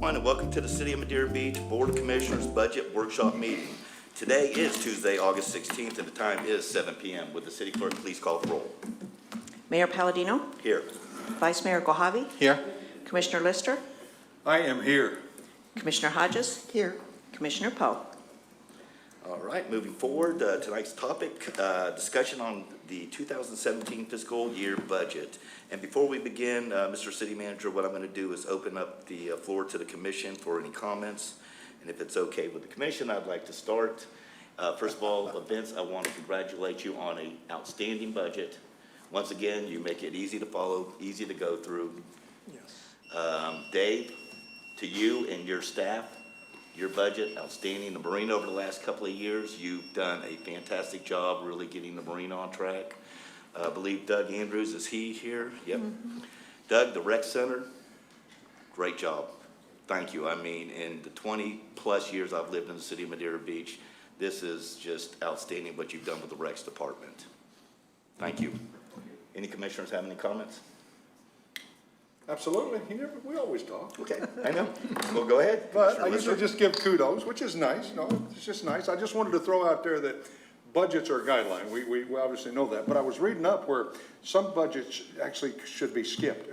everyone, and welcome to the City of Madeira Beach Board of Commissioners Budget Workshop Meeting. Today is Tuesday, August 16th, and the time is 7 p.m. Would the city clerk please call the roll? Mayor Palladino, Here. Vice Mayor Gohavi, Here. Commissioner Lister, I am here. Commissioner Hodges, here, Commissioner Poe. All right, moving forward, tonight's topic, discussion on the 2017 fiscal year budget. And before we begin, Mr. City Manager, what I'm going to do is open up the floor to the commission for any comments. And if it's okay with the commission, I'd like to start. First of all, Vince, I want to congratulate you on an outstanding budget. Once again, you make it easy to follow, easy to go through. Yes. Dave, to you and your staff, your budget, outstanding. The Marine over the last couple of years, you've done a fantastic job really getting the Marine on track. I believe Doug Andrews, is he here? Yep. Mm-hmm. Doug, the rec center, great job. Thank you. I mean, in the 20 plus years I've lived in the city of Madeira Beach, this is just outstanding what you've done with the recs department. Thank you. Any commissioners have any comments? Absolutely. We always talk. Okay, I know. Well, go ahead. But I usually just give kudos, which is nice. No, it's just nice. I just wanted to throw out there that budgets are a guideline. We obviously know that. But I was reading up where some budgets actually should be skipped,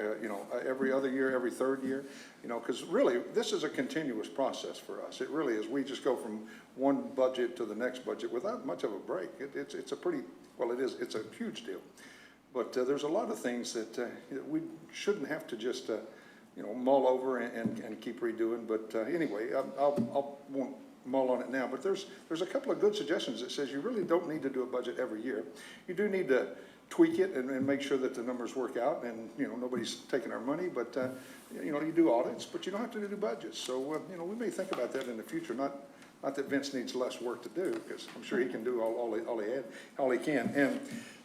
every other year, every third year, because really this is a continuous process for us. It really is. We just go from one budget to the next budget without much of a break. It's a pretty, well, it is. It's a huge deal. But there's a lot of things that we shouldn't have to just, mull over and keep redoing. But anyway, I won't mull on it now. But there's a couple of good suggestions that says you really don't need to do a budget every year. You do need to tweak it and make sure that the numbers work out and, nobody's taking our money. But, you do audits, but you don't have to do budgets. So, we may think about that in the future. Not that Vince needs less work to do, because I'm sure he can do all he can. And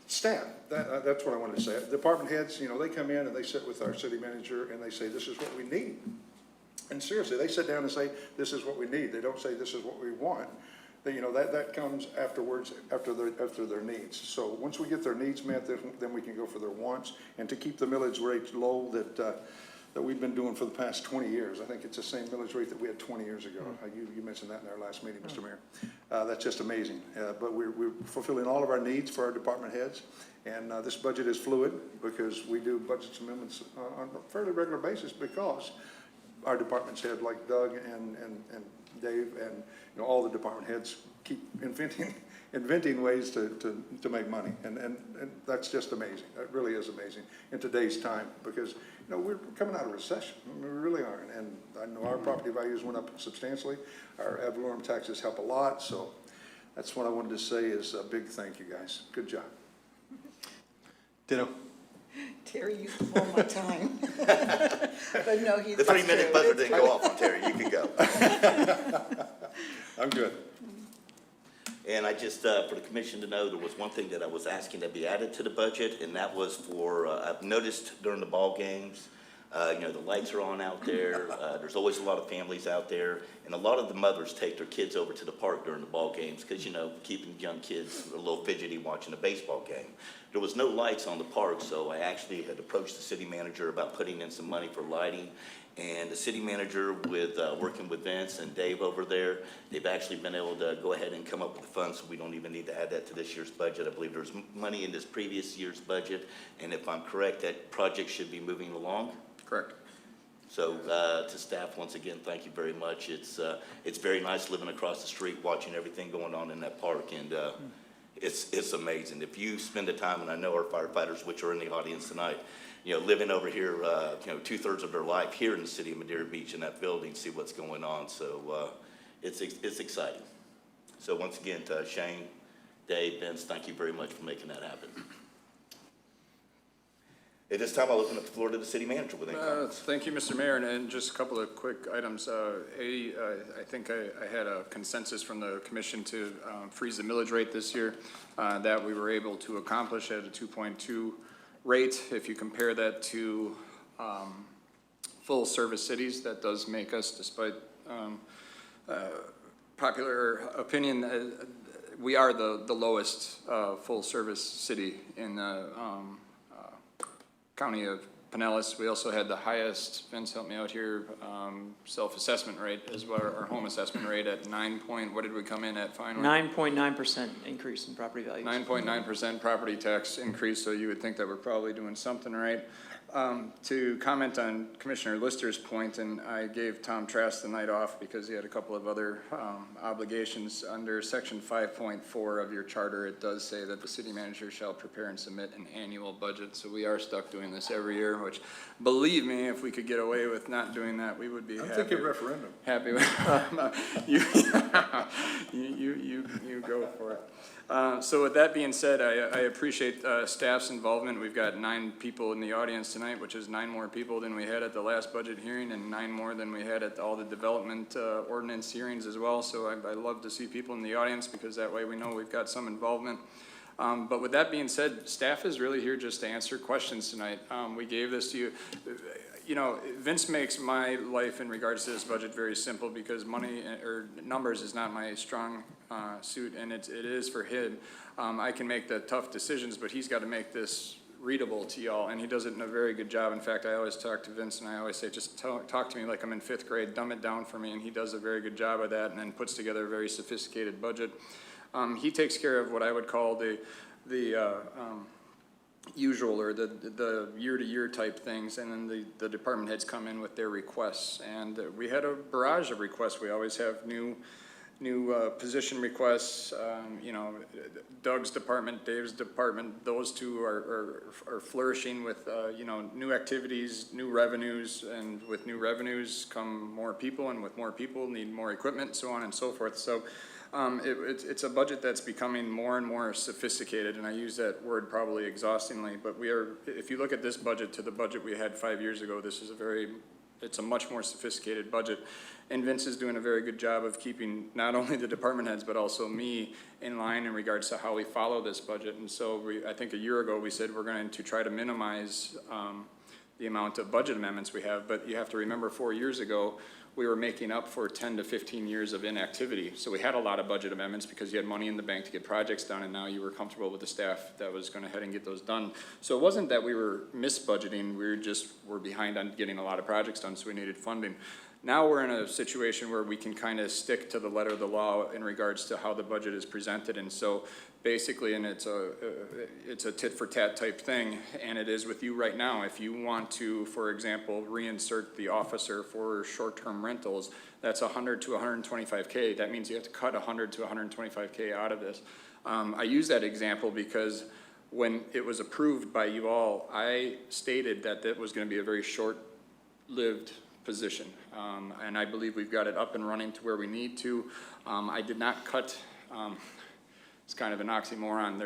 staff, that's what I wanted to say. Department heads, they come in and they sit with our city manager and they say, this is what we need. And seriously, they sit down and say, this is what we need. They don't say, this is what we want. That comes afterwards, after their needs. So once we get their needs met, then we can go for their wants. And to keep the millage rate low that we've been doing for the past 20 years. I think it's the same millage rate that we had 20 years ago. You mentioned that in our last meeting, Mr. Mayor. That's just amazing. But we're fulfilling all of our needs for our department heads. And this budget is fluid because we do budget amendments on a fairly regular basis because our department's head, like Doug and Dave and all the department heads keep inventing ways to make money. And that's just amazing. That really is amazing in today's time because we're coming out of recession. I mean, we really are. And I know our property values went up substantially. Our ad valorem taxes help a lot. So that's what I wanted to say is a big thank you, guys. Good job. Ditto. Terry used to hold my time. But no, he's The 3-minute buzzer didn't go off on Terry. You can go. I'm good. And I just, for the commission to know, there was one thing that I was asking to be added to the budget, and that was for, I've noticed during the ball games, the lights are on out there. There's always a lot of families out there, and a lot of the mothers take their kids over to the park during the ball games because, keeping young kids a little fidgety watching a baseball game. There was no lights on the park, so I actually had approached the city manager about putting in some money for lighting. And the city manager, with working with Vince and Dave over there, they've actually been able to go ahead and come up with the funds, so we don't even need to add that to this year's budget. I believe there's money in this previous year's budget, and if I'm correct, that project should be moving along. Correct. So to staff, once again, thank you very much. It's very nice living across the street, watching everything going on in that park, and it's amazing. If you spend the time, and I know our firefighters, which are in the audience tonight, living over here, 2/3 of their life here in the city of Madeira Beach in that building, see what's going on. So it's exciting. So once again, to Shane, Dave, Vince, thank you very much for making that happen. At this time, I'll open up the floor to the city manager with any comments. Thank you, Mr. Mayor, and just a couple of quick items. I think I had a consensus from the commission to freeze the millage rate this year. That we were able to accomplish at a 2.2 rate. If you compare that to full service cities, that does make us, despite popular opinion, we are the lowest full service city in the county of Pinellas. We also had the highest, Vince, help me out here, self-assessment rate as well, our home assessment rate at what did we come in at finally? 9.9% increase in property values. 9.9% property tax increase, so you would think that we're probably doing something right. To comment on Commissioner Lister's point, and I gave Tom Trask the night off because he had a couple of other obligations. Under section 5.4 of your charter, it does say that the city manager shall prepare and submit an annual budget. So we are stuck doing this every year, which, believe me, if we could get away with not doing that, we would be I'm happy. thinking referendum. Happy with, you go for it. So with that being said, I appreciate staff's involvement. We've got 9 people in the audience tonight, which is 9 more people than we had at the last budget hearing and 9 more than we had at all the development ordinance hearings as well. So I love to see people in the audience because that way we know we've got some involvement. But with that being said, staff is really here just to answer questions tonight. We gave this to you. You know, Vince makes my life in regards to this budget very simple because money or numbers is not my strong suit, and it is for him. I can make the tough decisions, but he's got to make this readable to y'all, and he does it in a very good job. In fact, I always talk to Vince, and I always say, just talk to me like I'm in 5th grade, dumb it down for me, and he does a very good job of that, and then puts together a very sophisticated budget. He takes care of what I would call the usual or the year-to-year type things, and then the department heads come in with their requests. And we had a barrage of requests. We always have new position requests. You know, Doug's department, Dave's department, those two are flourishing with you know, new activities, new revenues, and with new revenues come more people, and with more people need more equipment, so on and so forth. So it's a budget that's becoming more and more sophisticated, and I use that word probably exhaustingly, but if you look at this budget to the budget we had 5 years ago, this is it's a much more sophisticated budget. And Vince is doing a very good job of keeping not only the department heads, but also me in line in regards to how we follow this budget. And so I think a year ago, we said we're going to try to minimize the amount of budget amendments we have, but you have to remember 4 years ago, we were making up for 10 to 15 years of inactivity. So we had a lot of budget amendments because you had money in the bank to get projects done, and now you were comfortable with the staff that was going to head and get those done. So it wasn't that we were mis-budgeting, we're behind on getting a lot of projects done, so we needed funding. Now we're in a situation where we can kind of stick to the letter of the law in regards to how the budget is presented, and so basically, and it's a tit-for-tat type thing, and it is with you right now. If you want to, for example, reinsert the officer for short-term rentals, that's 100 to 125K. That means you have to cut 100 to 125K out of this. I use that example because when it was approved by you all, I stated that that was going to be a very short-lived position, and I believe we've got it up and running to where we need to. I did not cut. It's kind of an oxymoron.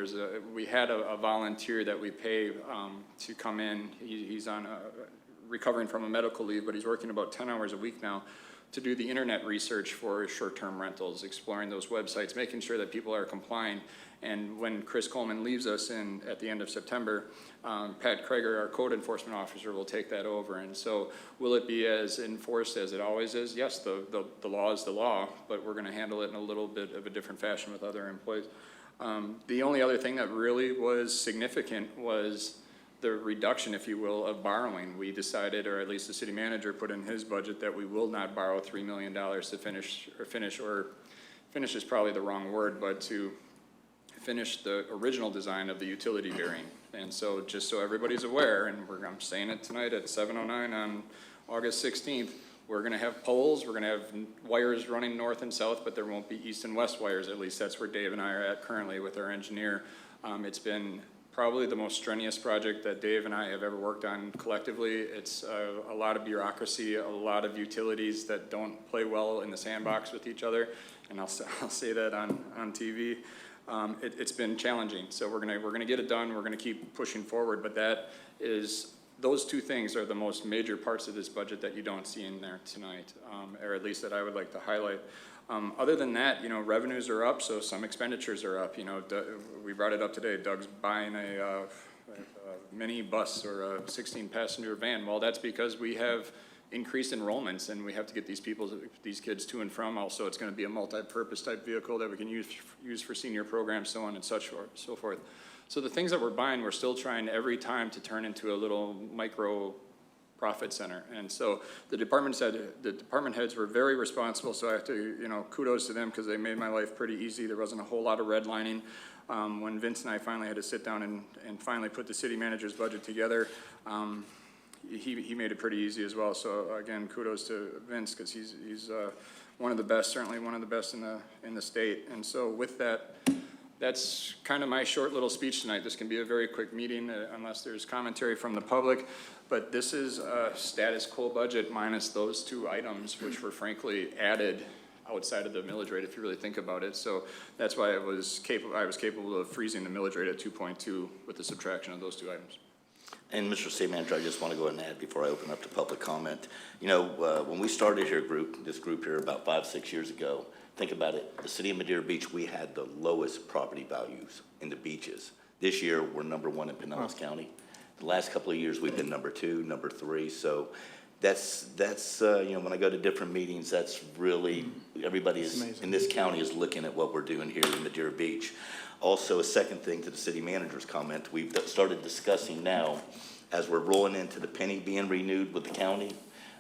We had a volunteer that we pay to come in. He's on recovering from a medical leave, but he's working about 10 hours a week now to do the internet research for short-term rentals, exploring those websites, making sure that people are complying. And when Chris Coleman leaves us at the end of September, Pat Krager, our code enforcement officer, will take that over. And so will it be as enforced as it always is? Yes, the law is the law, but we're going to handle it in a little bit of a different fashion with other employees. The only other thing that really was significant was the reduction, if you will, of borrowing. We decided, or at least the city manager put in his budget, that we will not borrow $3 million to finish is probably the wrong word, but to finish the original design of the utility bearing. And so just so everybody's aware, and I'm saying it tonight at 7:09 on August 16th, we're gonna have poles, we're gonna have wires running north and south, but there won't be east and west wires. At least that's where Dave and I are at currently with our engineer. It's been probably the most strenuous project that Dave and I have ever worked on collectively. It's a lot of bureaucracy, a lot of utilities that don't play well in the sandbox with each other, and I'll say that on TV. It's been challenging, so we're gonna get it done. We're gonna keep pushing forward, but those two things are the most major parts of this budget that you don't see in there tonight, or at least that I would like to highlight. Other than that, you know, revenues are up, so some expenditures are up. You know, we brought it up today. Doug's buying a mini bus or a 16-passenger van. Well, that's because we have increased enrollments, and we have to get these kids to and from. Also, it's gonna be a multi-purpose type vehicle that we can use for senior programs, so on and so forth. So the things that we're buying, we're still trying every time to turn into a little micro profit center. And so the department heads were very responsible, so I have to, kudos to them, because they made my life pretty easy. There wasn't a whole lot of redlining. When Vince and I finally had to sit down and finally put the city manager's budget together, he made it pretty easy as well. So again, kudos to Vince, because he's one of the best, certainly one of the best in the state. And so with that, that's kind of my short little speech tonight. This can be a very quick meeting unless there's commentary from the public. But this is a status quo budget minus those two items, which were frankly added outside of the millage rate, if you really think about it. So that's why I was capable of freezing the millage rate at 2.2 with the subtraction of those two items. And Mr. City Manager, I just want to go ahead and add before I open up to public comment. When we started this group here about 5-6 years ago, think about it, the city of Madeira Beach, we had the lowest property values in the beaches. This year, we're number 1 in Pinellas County. The last couple of years, we've been number 2, number 3. So that's when I go to different meetings, that's really, everybody in this county is looking at what we're doing here in Madeira Beach. Also, a second thing to the city manager's comment, we've started discussing now, as we're rolling into the penny being renewed with the county,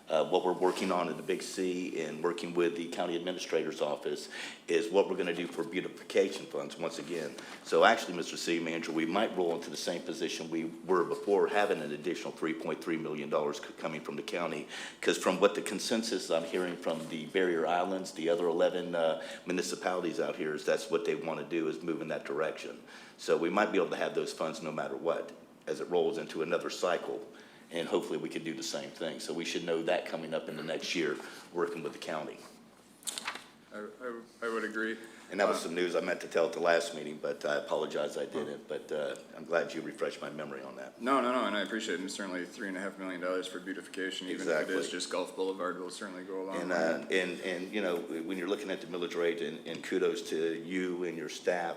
what we're working on in the Big C and working with the county administrator's office is what we're gonna do for beautification funds once again. So actually, Mr. City Manager, we might roll into the same position we were before, having an additional $3.3 million coming from the county. Because from what the consensus I'm hearing from the barrier islands, the other 11 municipalities out here, is that's what they wanna do, is move in that direction. So we might be able to have those funds no matter what, as it rolls into another cycle. And hopefully we can do the same thing. So we should know that coming up in the next year, working with the county. I would agree. And that was some news I meant to tell at the last meeting, but I apologize I didn't. But I'm glad you refreshed my memory on that. No, and I appreciate it. And certainly $3.5 million for beautification, even if it is just Gulf Boulevard, will certainly go along. And when you're looking at the millage rate, and kudos to you and your staff,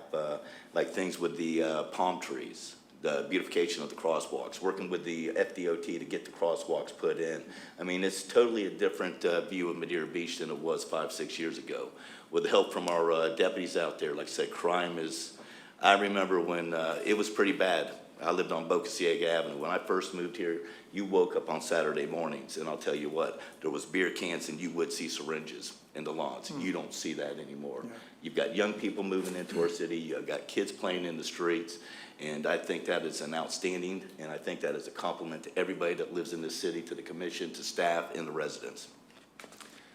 like things with the palm trees, the beautification of the crosswalks, working with the FDOT to get the crosswalks put in. I mean, it's totally a different view of Madeira Beach than it was 5-6 years ago. With the help from our deputies out there, like I said, crime is, I remember when it was pretty bad. I lived on Boca Ciega Avenue. When I first moved here, you woke up on Saturday mornings, and I'll tell you what, there was beer cans and you would see syringes in the lawns. You don't see that anymore. Yeah. You've got young people moving into our city. You've got kids playing in the streets. And I think that is an outstanding, and I think that is a compliment to everybody that lives in this city, to the commission, to staff, and the residents.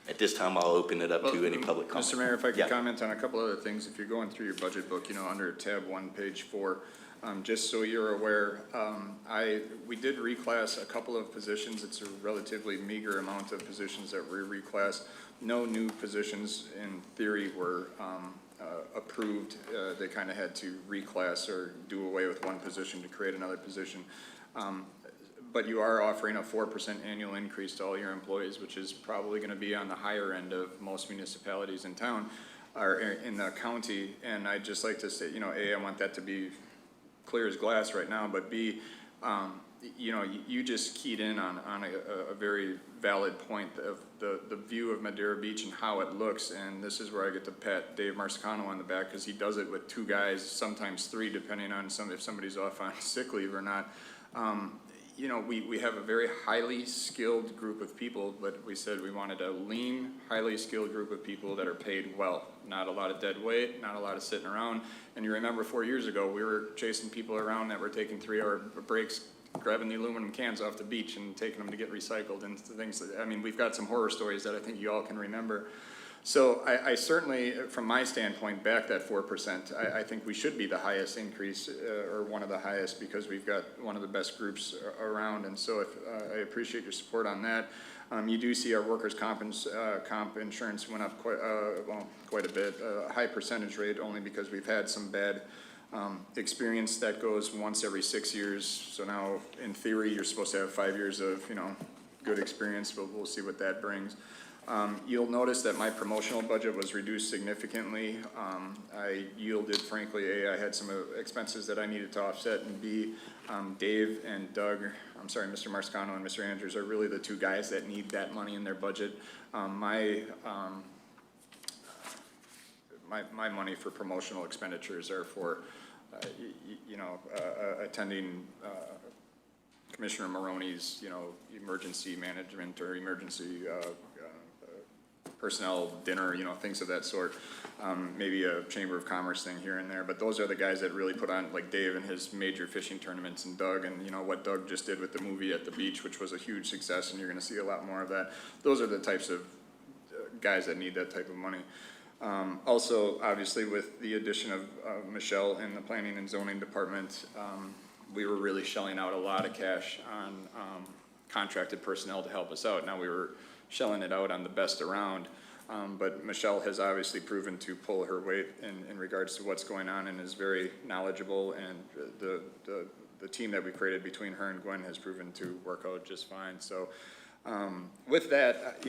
At this time, I'll open it up to any public comment. Mr. Mayor, if I could comment on a couple other things. If you're going through your budget book, under tab 1, page 4, just so you're aware, we did reclass a couple of positions. It's a relatively meager amount of positions that we reclassed. No new positions in theory were approved. They kind of had to reclass or do away with one position to create another position. But you are offering a 4% annual increase to all your employees, which is probably going to be on the higher end of most municipalities in town or in the county. And I'd just like to say, A, I want that to be clear as glass right now, but B, you just keyed in on a very valid point of the view of Madeira Beach and how it looks, and this is where I get to pat Dave Marsicano on the back, because he does it with 2 guys, sometimes 3, depending on if somebody's off on sick leave or not. We have a very highly skilled group of people, but we said we wanted a lean, highly skilled group of people that are paid well. Not a lot of dead weight, not a lot of sitting around. And you remember 4 years ago, we were chasing people around that were taking 3-hour breaks, grabbing the aluminum cans off the beach and taking them to get recycled and things. We've got some horror stories that I think you all can remember. So I certainly, from my standpoint, back that 4%. I think we should be the highest increase, or one of the highest, because we've got one of the best groups around. And so I appreciate your support on that. You do see our workers' comp insurance went up quite a bit, a high percentage rate, only because we've had some bad experience that goes once every 6 years. So now, in theory, you're supposed to have 5 years of good experience, but we'll see what that brings. You'll notice that my promotional budget was reduced significantly. I yielded, frankly, A, I had some expenses that I needed to offset, and B, Dave and Doug, I'm sorry, Mr. Marscano and Mr. Andrews are really the two guys that need that money in their budget. My money for promotional expenditures are for, attending, Commissioner Maroney's, emergency management or emergency, personnel dinner, things of that sort. Maybe a Chamber of Commerce thing here and there, but those are the guys that really put on, like Dave and his major fishing tournaments, and Doug, and what Doug just did with the movie at the beach, which was a huge success, and you're gonna see a lot more of that. Those are the types of guys that need that type of money. Also, obviously, with the addition of Michelle in the Planning and Zoning Department, we were really shelling out a lot of cash on contracted personnel to help us out. Now, we were shelling it out on the best around, but Michelle has obviously proven to pull her weight in regards to what's going on, and is very knowledgeable, and the team that we created between her and Gwen has proven to work out just fine. So with that,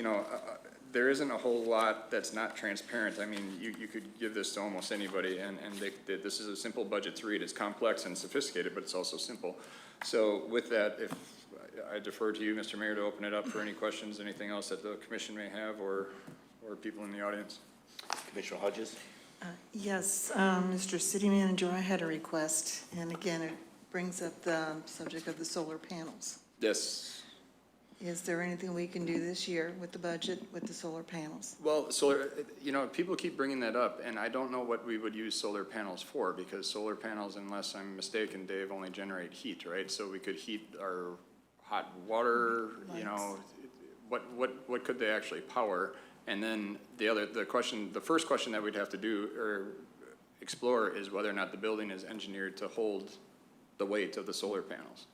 there isn't a whole lot that's not transparent. I mean, you could give this to almost anybody, and this is a simple budget to read. It's complex and sophisticated, but it's also simple. So with that, if I defer to you, Mr. Mayor, to open it up for any questions, anything else that the commission may have, or people in the audience. Commissioner Hodges? Yes, Mr. City Manager, I had a request, and again, it brings up the subject of the solar panels. Yes. Is there anything we can do this year with the budget with the solar panels? Well, solar, people keep bringing that up, and I don't know what we would use solar panels for, because solar panels, unless I'm mistaken, Dave, only generate heat, right? So we could heat our hot water, what could they actually power? And then the first question that we'd have to do or explore is whether or not the building is engineered to hold the weight of the solar panels.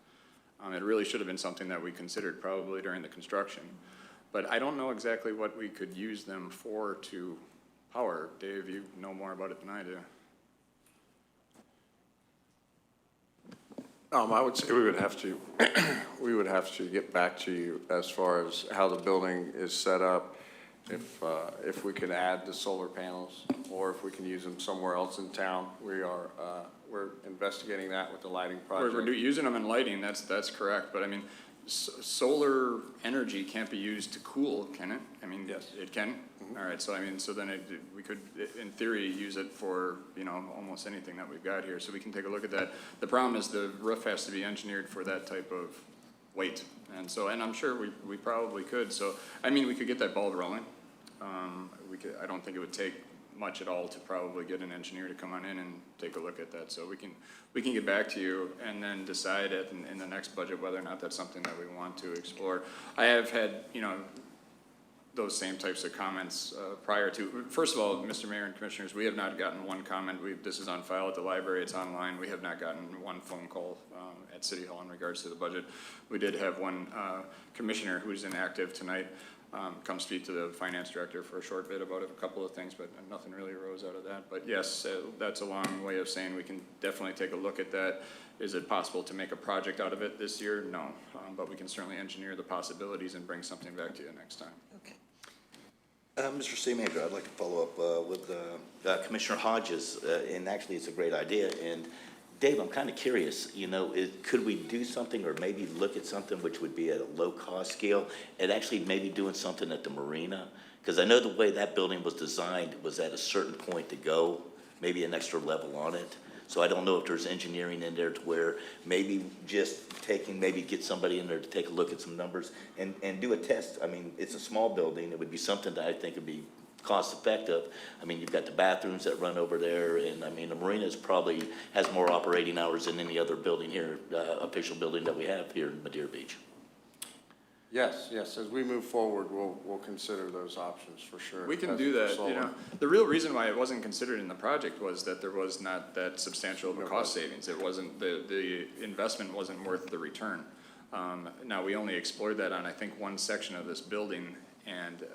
It really should have been something that we considered probably during the construction. But I don't know exactly what we could use them for to power. Dave, you know more about it than I do. I would say we would have to get back to you as far as how the building is set up. If we can add the solar panels, or if we can use them somewhere else in town. We're investigating that with the lighting project. We're using them in lighting, that's correct, but I mean, solar energy can't be used to cool, can it? I mean, Yes. it can? All right, so I mean, so then we could, in theory, use it for, almost anything that we've got here, so we can take a look at that. The problem is the roof has to be engineered for that type of weight, and I'm sure we probably could, so, I mean, we could get that ball rolling. I don't think it would take much at all to probably get an engineer to come on in and take a look at that, so we can get back to you and then decide in the next budget whether or not that's something that we want to explore. I have had, those same types of comments prior to. First of all, Mr. Mayor and Commissioners, we have not gotten one comment. This is on file at the library, it's online. We have not gotten one phone call at City Hall in regards to the budget. We did have one commissioner who's inactive tonight come speak to the finance director for a short bit about a couple of things, but nothing really arose out of that. But yes, that's a long way of saying we can definitely take a look at that. Is it possible to make a project out of it this year? No, but we can certainly engineer the possibilities and bring something back to you next time. Okay. Mr. City Manager, I'd like to follow up with Commissioner Hodges, and actually it's a great idea. And Dave, I'm kind of curious, could we do something or maybe look at something which would be at a low-cost scale and actually maybe doing something at the marina? Because I know the way that building was designed was at a certain point to go, maybe an extra level on it. So I don't know if there's engineering in there to where maybe just get somebody in there to take a look at some numbers and do a test. I mean, it's a small building. It would be something that I think would be cost effective. I mean, you've got the bathrooms that run over there, and I mean, the marina probably has more operating hours than any other building here, official building that we have here in Madeira Beach. Yes, as we move forward, we'll consider those options for sure. We can as do for that, solar. The real reason why it wasn't considered in the project was that there was not that substantial of a cost savings. It wasn't, the investment wasn't worth the return. Now, we only explored that on, I think, one section of this building, and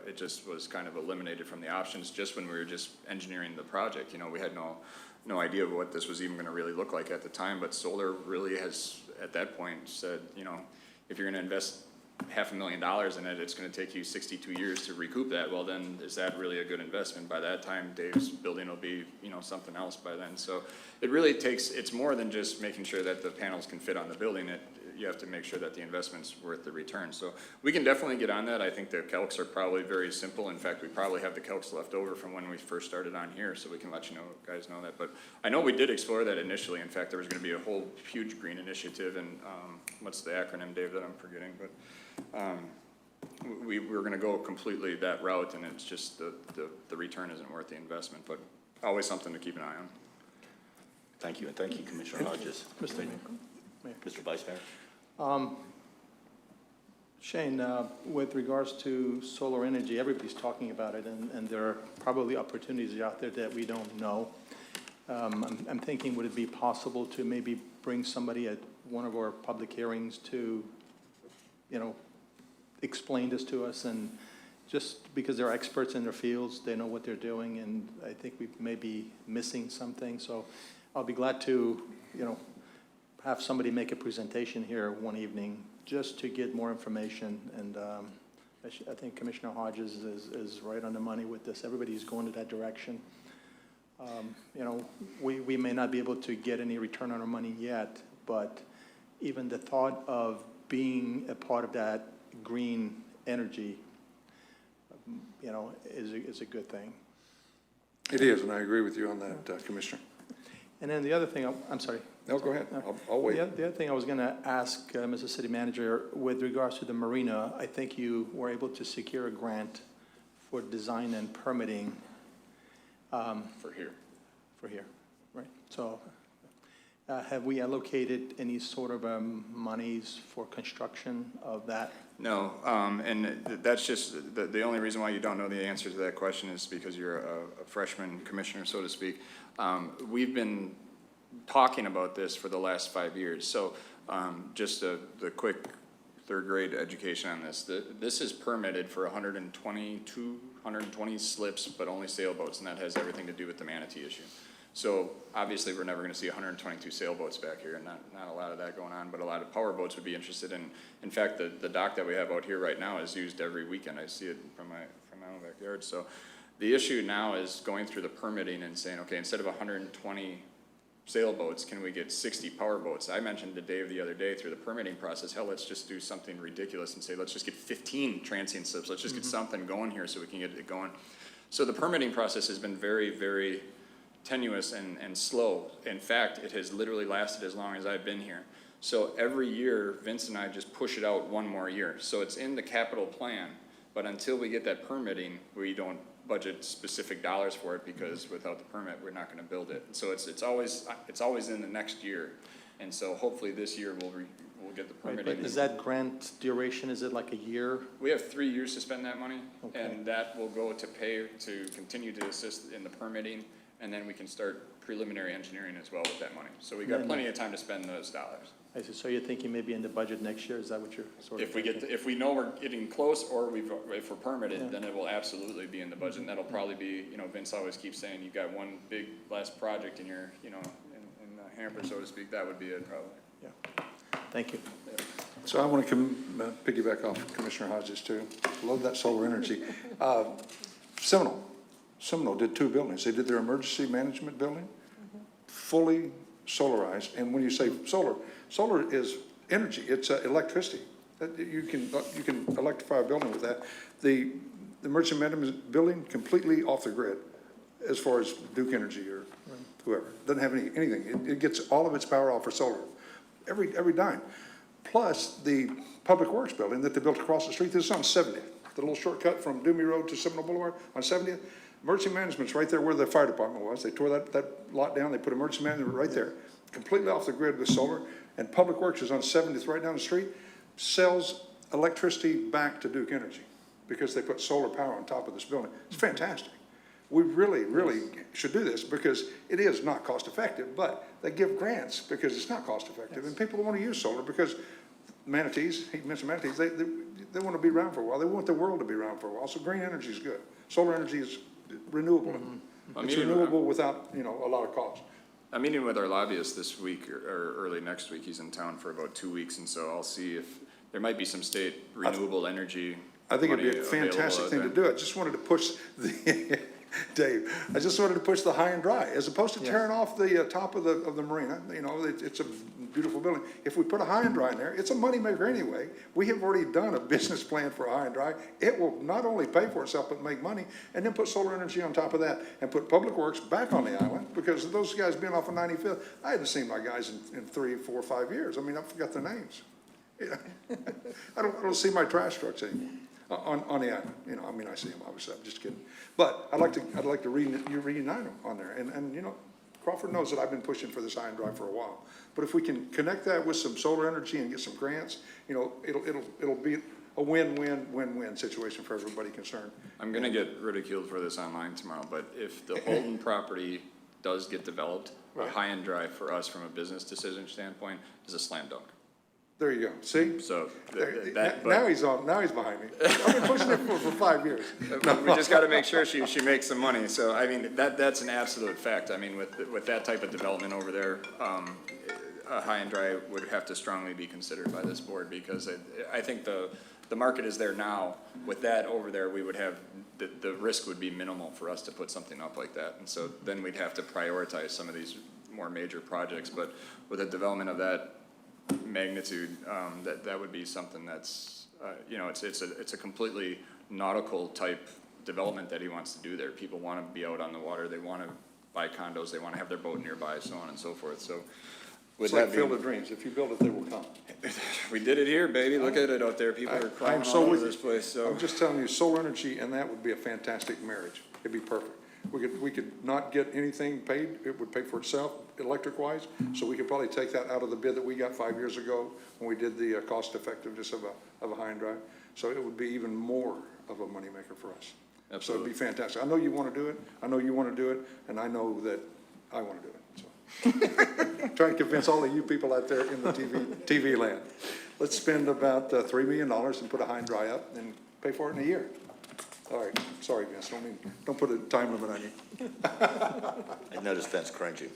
it just was kind of eliminated from the options just when we were just engineering the project. We had no idea of what this was even gonna really look like at the time, but solar really has, at that point, said, if you're gonna invest $500,000 in it, it's gonna take you 62 years to recoup that, well, then is that really a good investment? By that time, Dave's building will be, you know, something else by then. So it really takes, it's more than just making sure that the panels can fit on the building. You have to make sure that the investment's worth the return. So we can definitely get on that. I think the calcs are probably very simple. In fact, we probably have the calcs left over from when we first started on here, so we can let you know, guys know that. But I know we did explore that initially. In fact, there was gonna be a whole huge green initiative, and, what's the acronym, Dave, that I'm forgetting? But, we were gonna go completely that route, and it's just the return isn't worth the investment, but always something to keep an eye on. Thank you, and thank you, Commissioner Hodges. Mr. Mr. Vice Mayor? Shane, with regards to solar energy, everybody's talking about it, and there are probably opportunities out there that we don't know. I'm thinking, would it be possible to maybe bring somebody at one of our public hearings to, you know, explain this to us? And just because they're experts in their fields, they know what they're doing, and I think we may be missing something. So I'll be glad to, you know, have somebody make a presentation here one evening just to get more information. And I think Commissioner Hodges is right on the money with this. Everybody's going to that direction. You know, we may not be able to get any return on our money yet, but even the thought of being a part of that green energy, you know, is a good thing. It is, and I agree with you on that, Commissioner. And then the other thing, I'm sorry. No, go ahead. I'll wait. The other thing I was going to ask, Mr. City Manager, with regards to the marina, I think you were able to secure a grant for design and permitting For here. for here, right? So have we allocated any sort of monies for construction of that? No, and that's just, the only reason why you don't know the answer to that question is because you're a freshman commissioner, so to speak. We've been talking about this for the last 5 years. So just the quick third grade education on this. This is permitted for 120 slips, but only sailboats, and that has everything to do with the manatee issue. So obviously, we're never gonna see 122 sailboats back here, and not a lot of that going on, but a lot of power boats would be interested in. In fact, the dock that we have out here right now is used every weekend. I see it from my own backyard. So the issue now is going through the permitting and saying, okay, instead of 120 sailboats, can we get 60 power boats? I mentioned to Dave the other day through the permitting process, hell, let's just do something ridiculous and say, let's just get 15 transient slips. Let's just get something going here so we can get it going. So the permitting process has been very, very tenuous and slow. In fact, it has literally lasted as long as I've been here. So every year, Vince and I just push it out one more year. So it's in the capital plan, but until we get that permitting, we don't budget specific dollars for it, because without the permit, we're not gonna build it. So it's always in the next year. And so hopefully this year we'll get the Right, permitting. but is that grant duration, is it like a year? We have 3 years to spend that money, Okay. and that will go to pay to continue to assist in the permitting, and then we can start preliminary engineering as well with that money. So we got Then- plenty of time to spend those dollars. I see, so you're thinking maybe in the budget next year, is that what you're sort of If we thinking? if we know we're getting close, or if we're permitted, Yeah. then it will absolutely be in the budget, and that'll probably be, you know, Vince always keeps saying, you've got one big last project in your, you know, in the hamper, so to speak, that would be it probably. Yeah, thank you. So I want to piggyback off Commissioner Hodges too. Love that solar energy. Seminole did 2 buildings. They did their emergency management building, fully solarized. And when you say solar is energy. It's electricity. You can electrify a building with that. The emergency management building completely off the grid, as far as Duke Energy or whoever. Doesn't have anything. It gets all of its power off of solar, every dime. Plus the Public Works building that they built across the street. This is on 70th, the little shortcut from Doomy Road to Seminole Boulevard on 70th. Emergency management's right there where the fire department was. They tore that lot down. They put emergency management right there, completely off the grid with solar. And Public Works is on 70th, right down the street, sells electricity back to Duke Energy because they put solar power on top of this building. It's fantastic. We really, really should do this because it is not cost effective, but they give grants because it's not cost effective. And people want to use solar because manatees, he mentioned manatees, they want to be around for a while. They want the world to be around for a while. So green energy is good. Solar energy is renewable. It's renewable without, a lot of cost. I'm meeting with our lobbyist this week or early next week. He's in town for about 2 weeks, and so I'll see if there might be some state renewable energy. I think it'd be money a available fantastic out thing to there. do. I just wanted to push the, Dave, I just wanted to push the high and dry, as opposed to tearing off the top of the marina. You know, it's a beautiful building. If we put a high and dry in there, it's a moneymaker anyway. We have already done a business plan for a high and dry. It will not only pay for itself, but make money, and then put solar energy on top of that, and put Public Works back on the island, because those guys being off of 95th, I hadn't seen my guys in 3, 4, 5 years. I mean, I forgot their names. Yeah. I don't see my trash trucks anymore on the island. You know, I mean, I see them, obviously, I'm just kidding. But I'd like to reunite them on there. And, you know, Crawford knows that I've been pushing for this high and dry for a while. But if we can connect that with some solar energy and get some grants, you know, it'll be a win-win-win-win situation for everybody concerned. I'm gonna get ridiculed for this online tomorrow, but if the Holden property does get developed, Right. high and dry for us from a business decision standpoint is a slam dunk. There you go, see? So There- that, Now but he's behind me. I've been pushing it for 5 years. we just gotta make sure she makes some money. So, I mean, that's an absolute fact. I mean, with that type of development over there, a high and dry would have to strongly be considered by this board, because I think the market is there now. With that over there, we would have, the risk would be minimal for us to put something up like that. And so then we'd have to prioritize some of these more major projects. But with a development of that magnitude, that would be something that's, you know, it's a completely nautical type development that he wants to do there. People want to be out on the water, they want to buy condos, they want to have their boat nearby, so on and so forth. So with It's like that Field being, of Dreams. If you build it, they will come. we did it here, baby. Look at it out there. People are I'm crawling so all over with you. this place. So I'm just telling you, solar energy and that would be a fantastic marriage. It'd be perfect. We could not get anything paid. It would pay for itself electric-wise. So we could probably take that out of the bid that we got 5 years ago when we did the cost effectiveness of a high and dry. So it would be even more of a moneymaker for us. So it'd be fantastic. I know you want to do it. I know you want to do it, and I know that I want to do it. So trying to convince all of you people out there in the TV land. Let's spend about $3 million and put a high and dry up and pay for it in a year. All right, sorry, Vince, don't put a time limit on you. I noticed Vince cringing.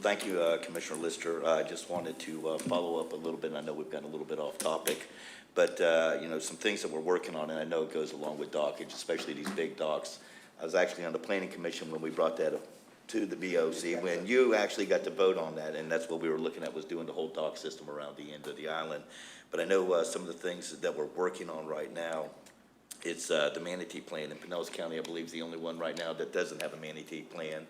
Thank you, Commissioner Lister. I just wanted to follow up a little bit. I know we've gotten a little bit off topic, but, you know, some things that we're working on, and I know it goes along with dockage, especially these big docks. I was actually on the Planning Commission when we brought that up to the BOC, when you actually got to vote on that, and that's what we were looking at, was doing the whole dock system around the end of the island. But I know some of the things that we're working on right now, it's the Manatee Plan in Pinellas County, I believe, is the only one right now that doesn't have a Manatee Plan.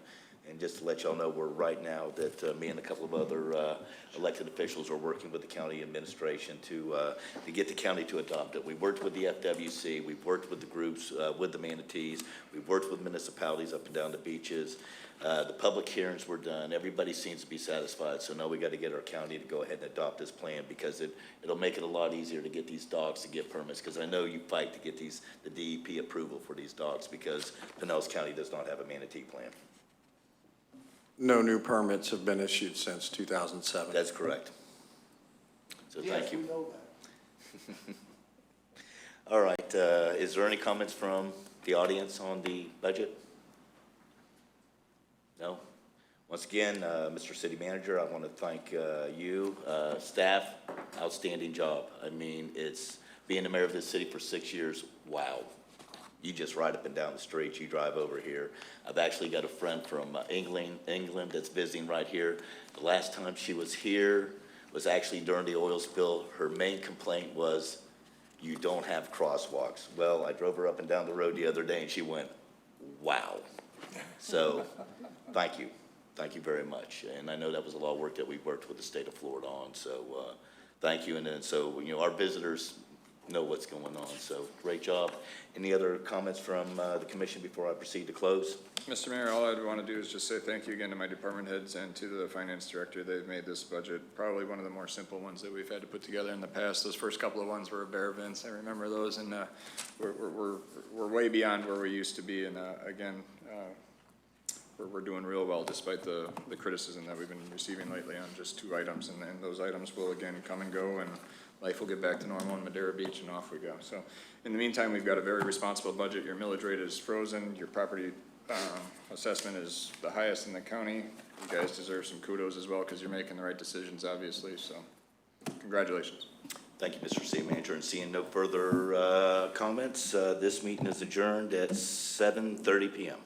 And just to let y'all know, we're right now that me and a couple of other elected officials are working with the county administration to get the county to adopt it. We worked with the FWC, we've worked with the groups, with the manatees, we've worked with municipalities up and down the beaches. The public hearings were done. Everybody seems to be satisfied. So now we got to get our county to go ahead and adopt this plan, because it'll make it a lot easier to get these docks to get permits. Because I know you fight to get the DEP approval for these docks, because Pinellas County does not have a Manatee Plan. No new permits have been issued since 2007. That's correct. So thank you. All right, is there any comments from the audience on the budget? No? Once again, Mr. City Manager, I want to thank you, staff, outstanding job. I mean, it's being the mayor of this city for 6 years, wow. You just ride up and down the street, you drive over here. I've actually got a friend from England that's visiting right here. The last time she was here was actually during the oil spill. Her main complaint was, you don't have crosswalks. Well, I drove her up and down the road the other day and she went, wow. So, thank you. Thank you very much. And I know that was a lot of work that we worked with the state of Florida on, so thank you. And then, so, you know, our visitors know what's going on, so great job. Any other comments from the commission before I proceed to close? Mr. Mayor, all I'd want to do is just say thank you again to my department heads and to the finance director. They've made this budget probably one of the more simple ones that we've had to put together in the past. Those first couple of ones were a bear, Vince. I remember those, and we're way beyond where we used to be. And again, we're doing real well despite the criticism that we've been receiving lately on just 2 items. And those items will again come and go, and life will get back to normal in Madeira Beach, and off we go. So in the meantime, we've got a very responsible budget. Your millage rate is frozen. Your property assessment is the highest in the county. You guys deserve some kudos as well, because you're making the right decisions, obviously. So congratulations. Thank you, Mr. City Manager, and seeing no further comments, this meeting is adjourned at 7:30 PM.